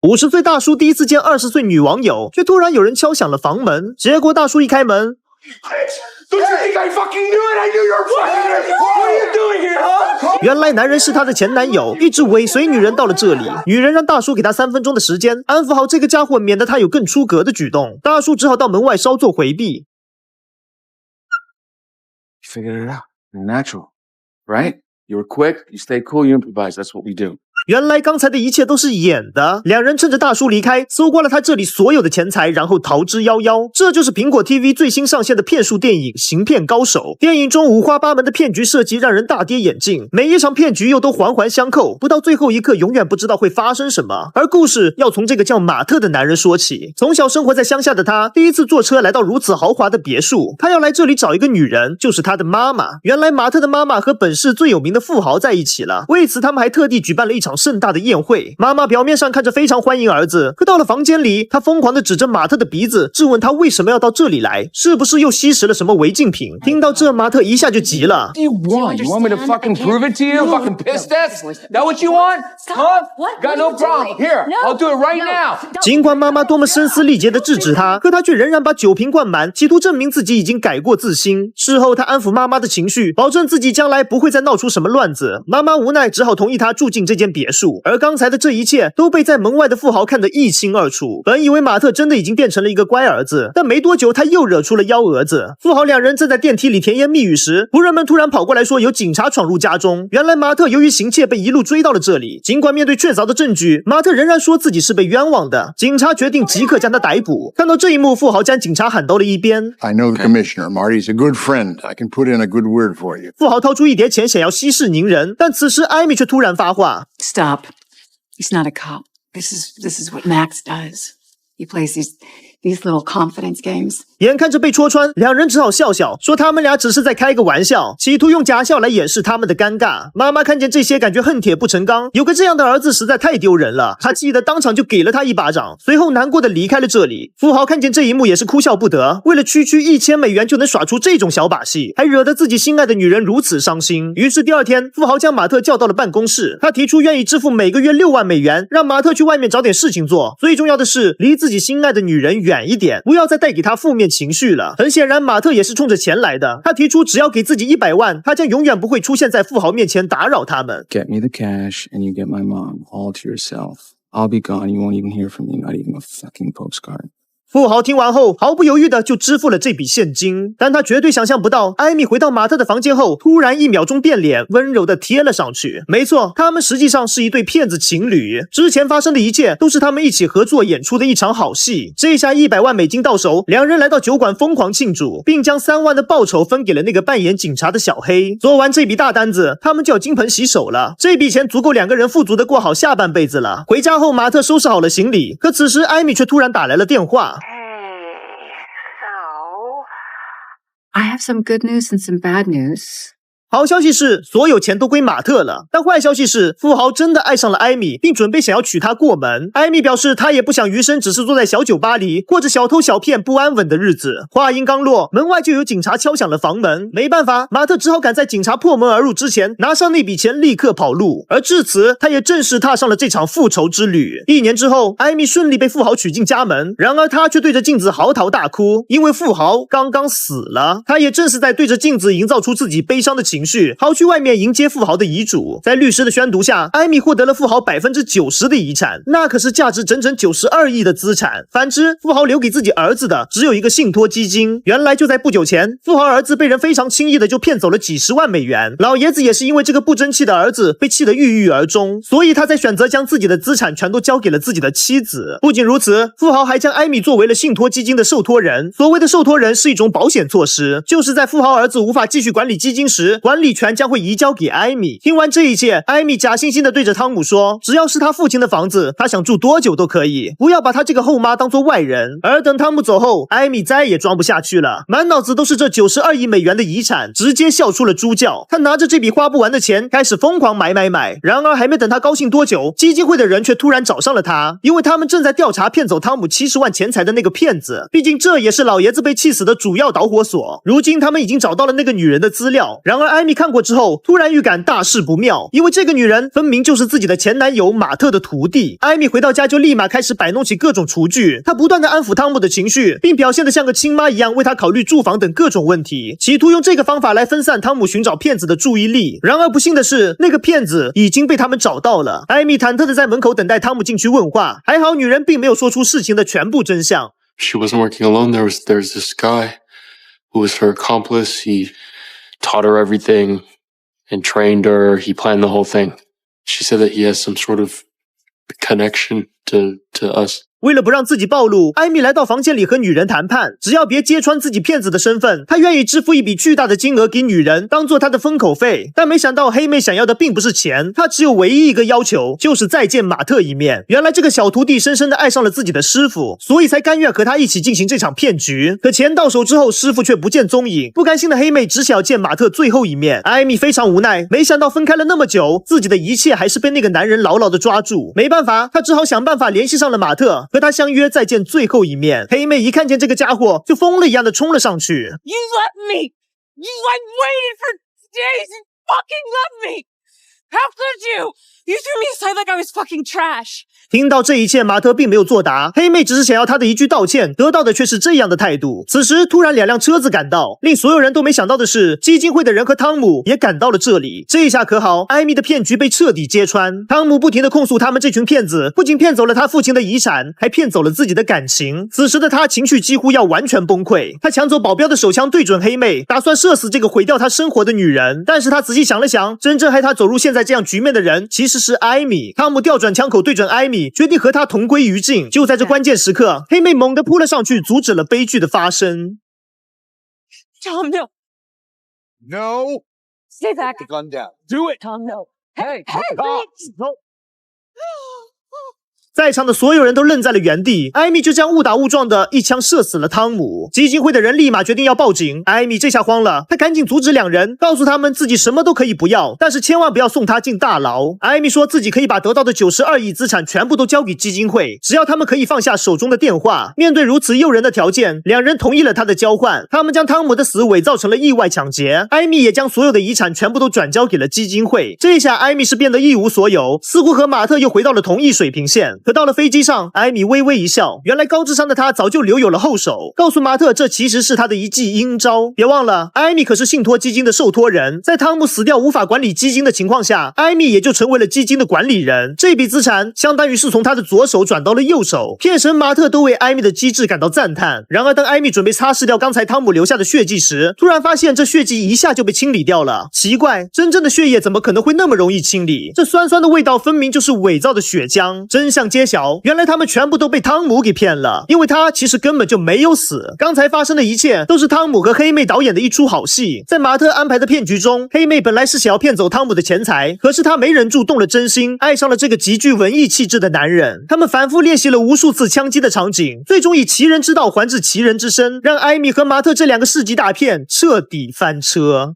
50岁大叔第一次见20岁女网友，却突然有人敲响了房门。结果大叔一开门， Don't you think I fucking knew it? I knew you were fucking it. What are you doing here, huh? 原来男人是她的前男友，一直尾随女人到了这里。女人让大叔给她3分钟的时间，安抚好这个家伙，免得他有更出格的举动。大叔只好到门外稍作回避。You figured it out. You're natural, right? You were quick. You stay cool. You improvise. That's what we do. 原来刚才的一切都是演的。两人趁着大叔离开，搜刮了他这里所有的钱财，然后逃之夭夭。这就是苹果 TV 最新上线的骗术电影《行骗高手》。电影中五花八门的骗局设计让人大跌眼镜，每一场骗局又都环环相扣，不到最后一刻永远不知道会发生什么。而故事要从这个叫马特的男人说起。从小生活在乡下的他，第一次坐车来到如此豪华的别墅。他要来这里找一个女人，就是他的妈妈。原来马特的妈妈和本市最有名的富豪在一起了，为此他们还特地举办了一场盛大的宴会。妈妈表面上看着非常欢迎儿子，可到了房间里，她疯狂地指着马特的鼻子，质问他为什么要到这里来，是不是又吸食了什么违禁品。听到这，马特一下就急了。 What do you want? You want me to fucking prove it to you? Fucking piss test? That what you want? Huh? Got no problem. Here, I'll do it right now. 尽管妈妈多么声嘶力竭地制止他，可他却仍然把酒瓶灌满，企图证明自己已经改过自新。事后他安抚妈妈的情绪，保证自己将来不会再闹出什么乱子。妈妈无奈只好同意他住进这间别墅。而刚才的这一切都被在门外的富豪看得一清二楚。本以为马特真的已经变成了一个乖儿子，但没多久他又惹出了幺蛾子。富豪两人正在电梯里甜言蜜语时，仆人们突然跑过来说有警察闯入家中。原来马特由于行窃被一路追到了这里，尽管面对确凿的证据，马特仍然说自己是被冤枉的。警察决定即刻将他逮捕。看到这一幕，富豪将警察喊到了一边。 I know the commissioner. Marty's a good friend. I can put in a good word for you. 富豪掏出一叠钱想要息事宁人，但此时艾米却突然发话 Stop. He's not a cop. This is what Max does. He plays these little confidence games. 眼看着被戳穿，两人只好笑笑，说他们俩只是在开个玩笑，企图用假笑来掩饰他们的尴尬。妈妈看见这些，感觉恨铁不成钢，有个这样的儿子实在太丢人了。她气得当场就给了他一巴掌，随后难过的离开了这里。富豪看见这一幕也是哭笑不得，为了区区1000美元就能耍出这种小把戏，还惹得自己心爱的女人如此伤心。于是第二天，富豪将马特叫到了办公室，他提出愿意支付每个月6万美元，让马特去外面找点事情做。最重要的是，离自己心爱的女人远一点，不要再带给他负面情绪了。很显然，马特也是冲着钱来的。他提出只要给自己100万，他将永远不会出现在富豪面前打扰他们。 Get me the cash and you get my mom all to yourself. I'll be gone. You won't even hear from me. Not even a fucking postcard. 富豪听完后，毫不犹豫的就支付了这笔现金，但他绝对想象不到，艾米回到马特的房间后，突然1秒钟变脸，温柔的贴了上去。没错，他们实际上是一对骗子情侣，之前发生的一切都是他们一起合作演出的一场好戏。这下100万美金到手，两人来到酒馆疯狂庆祝，并将3万的报酬分给了那个扮演警察的小黑。做完这笔大单子，他们就要金盆洗手了。这笔钱足够两个人富足的过好下半辈子了。回家后，马特收拾好了行李，可此时艾米却突然打来了电话。 I have some good news and some bad news. 好消息是，所有钱都归马特了。但坏消息是，富豪真的爱上了艾米，并准备想要娶她过门。艾米表示，她也不想余生只是坐在小酒吧里，过着小偷小骗不安稳的日子。话音刚落，门外就有警察敲响了房门。没办法，马特只好赶在警察破门而入之前，拿上那笔钱立刻跑路。而至此，他也正式踏上了这场复仇之旅。1年之后，艾米顺利被富豪娶进家门，然而她却对着镜子嚎啕大哭，因为富豪刚刚死了。她也正是在对着镜子营造出自己悲伤的情绪，跑去外面迎接富豪的遗嘱。在律师的宣读下，艾米获得了富豪90%的遗产，那可是价值整整92亿的资产。反之，富豪留给自己儿子的只有一个信托基金。原来就在不久前，富豪儿子被人非常轻易的就骗走了几十万美元。老爷子也是因为这个不争气的儿子被气得郁郁而终，所以他才选择将自己的资产全都交给了自己的妻子。不仅如此，富豪还将艾米作为了信托基金的受托人。所谓的受托人是一种保险措施，就是在富豪儿子无法继续管理基金时，管理权将会移交给艾米。听完这一切，艾米假惺惺地对着汤姆说，只要是他父亲的房子，他想住多久都可以，不要把他这个后妈当作外人。而等汤姆走后，艾米再也装不下去了，满脑子都是这92亿美元的遗产，直接笑出了猪叫。他拿着这笔花不完的钱，开始疯狂买。然而还没等他高兴多久，基金会的人却突然找上了他，因为他们正在调查骗走汤姆70万钱财的那个骗子。毕竟这也是老爷子被气死的主要导火索。如今他们已经找到了那个女人的资料，然而艾米看过之后，突然预感大事不妙，因为这个女人分明就是自己的前男友马特的徒弟。艾米回到家就立马开始摆弄起各种厨具，她不断的安抚汤姆的情绪，并表现得像个亲妈一样为他考虑住房等各种问题，企图用这个方法来分散汤姆寻找骗子的注意力。然而不幸的是，那个骗子已经被他们找到了。艾米忐忑的在门口等待汤姆进去问话，还好女人并没有说出事情的全部真相。She wasn't working alone. There's this guy who was her accomplice. He taught her everything and trained her. He planned the whole thing. She said that he has some sort of connection to us. 为了不让自己暴露，艾米来到房间里和女人谈判，只要别揭穿自己骗子的身份，她愿意支付一笔巨大的金额给女人，当做她的封口费。但没想到黑妹想要的并不是钱，她只有唯一一个要求，就是再见马特一面。原来这个小徒弟深深的爱上了自己的师傅，所以才甘愿和他一起进行这场骗局。可钱到手之后，师傅却不见踪影，不甘心的黑妹只想要见马特最后一面。艾米非常无奈，没想到分开了那么久，自己的一切还是被那个男人牢牢的抓住。没办法，她只好想办法联系上了马特，和他相约再见最后一面。黑妹一看见这个家伙，就疯了一样的冲了上去。You left me! I waited for days and fucking left me! How could you? You threw me aside like I was fucking trash. 听到这一切，马特并没有作答，黑妹只是想要他的一句道歉，得到的却是这样的态度。此时突然2辆车子赶到，令所有人都没想到的是，基金会的人和汤姆也赶到了这里。这一下可好，艾米的骗局被彻底揭穿。汤姆不停地控诉他们这群骗子不仅骗走了他父亲的遗产，还骗走了自己的感情。此时的他情绪几乎要完全崩溃，他抢走保镖的手枪对准黑妹，打算射死这个毁掉他生活的女人。但是他仔细想了想，真正害他走入现在这样局面的人其实是艾米。汤姆调转枪口对准艾米，决定和他同归于尽。就在这关键时刻，黑妹猛地扑了上去，阻止了悲剧的发生。Tom, no. No. Stay back. Put the gun down. Do it. Tom, no. Hey, Hey, stop. wait. 在场的所有人都愣在了原地，艾米就这样误打误撞的一枪射死了汤姆。基金会的人立马决定要报警，艾米这下慌了，她赶紧阻止2人，告诉他们自己什么都可以不要，但是千万不要送他进大牢。艾米说自己可以把得到的92亿资产全部都交给基金会，只要他们可以放下手中的电话。面对如此诱人的条件，2人同意了他的交换。他们将汤姆的死伪造成了意外抢劫，艾米也将所有的遗产全部都转交给了基金会。这下艾米是变得一无所有，似乎和马特又回到了同一水平线。可到了飞机上，艾米微微一笑，原来高智商的她早就留有了后手，告诉马特这其实是他的一记阴招。别忘了，艾米可是信托基金的受托人，在汤姆死掉无法管理基金的情况下，艾米也就成为了基金的管理人。这笔资产相当于是从他的左手转到了右手。骗神马特都为艾米的机智感到赞叹。然而当艾米准备擦拭掉刚才汤姆留下的血迹时，突然发现这血迹一下就被清理掉了。奇怪，真正的血液怎么可能会那么容易清理？这酸酸的味道分明就是伪造的血浆。真相揭晓，原来他们全部都被汤姆给骗了，因为他其实根本就没有死。刚才发生的一切都是汤姆和黑妹导演的一出好戏。在马特安排的骗局中，黑妹本来是想要骗走汤姆的钱财，可是她没忍住动了真心，爱上了这个极具文艺气质的男人。他们反复练习了无数次枪击的场景，最终以其人之道还治其人之身，让艾米和马特这2个世纪大骗彻底翻车。